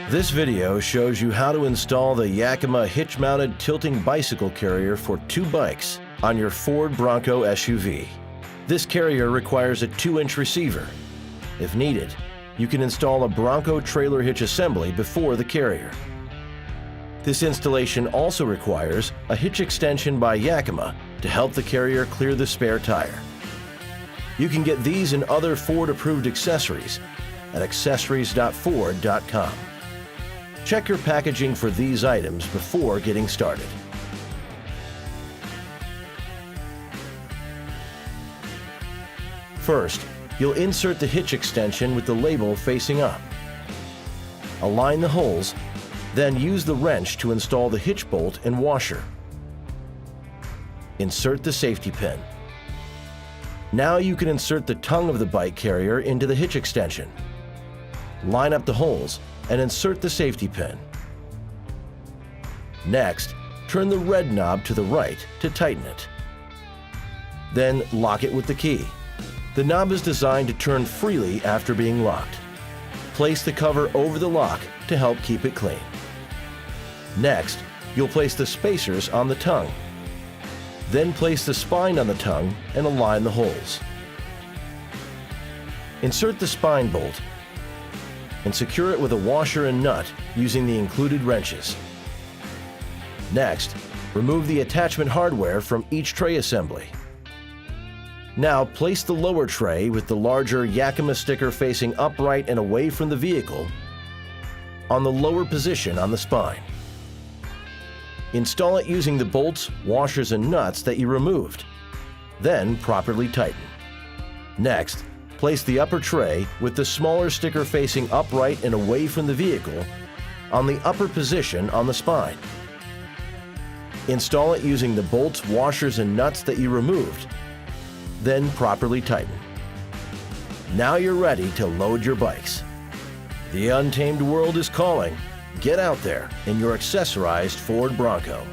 This video shows you how to install the Yakima hitch-mounted tilting bicycle carrier for 2 bikes on your Ford Bronco SUV. This carrier requires a 2-inch receiver. If needed, you can install a Bronco trailer hitch assembly before the carrier. This installation also requires a hitch extension by Yakima to help the carrier clear the spare tire. You can get these and other Ford-approved accessories at accessories.ford.com. Check your packaging for these items before getting started. First, you'll insert the hitch extension with the label facing up. Align the holes, then use the wrench to install the hitch bolt and washer. Insert the safety pin. Now you can insert the tongue of the bike carrier into the hitch extension. Line up the holes and insert the safety pin. Next, turn the red knob to the right to tighten it. Then lock it with the key. The knob is designed to turn freely after being locked. Place the cover over the lock to help keep it clean. Next, you'll place the spacers on the tongue. Then place the spine on the tongue and align the holes. Insert the spine bolt and secure it with a washer and nut using the included wrenches. Next, remove the attachment hardware from each tray assembly. Now place the lower tray with the larger Yakima sticker facing upright and away from the vehicle on the lower position on the spine. Install it using the bolts, washers, and nuts that you removed. Then properly tighten. Next, place the upper tray with the smaller sticker facing upright and away from the vehicle on the upper position on the spine. Install it using the bolts, washers, and nuts that you removed. Then properly tighten. Now you're ready to load your bikes. The untamed world is calling. Get out there in your accessorized Ford Bronco.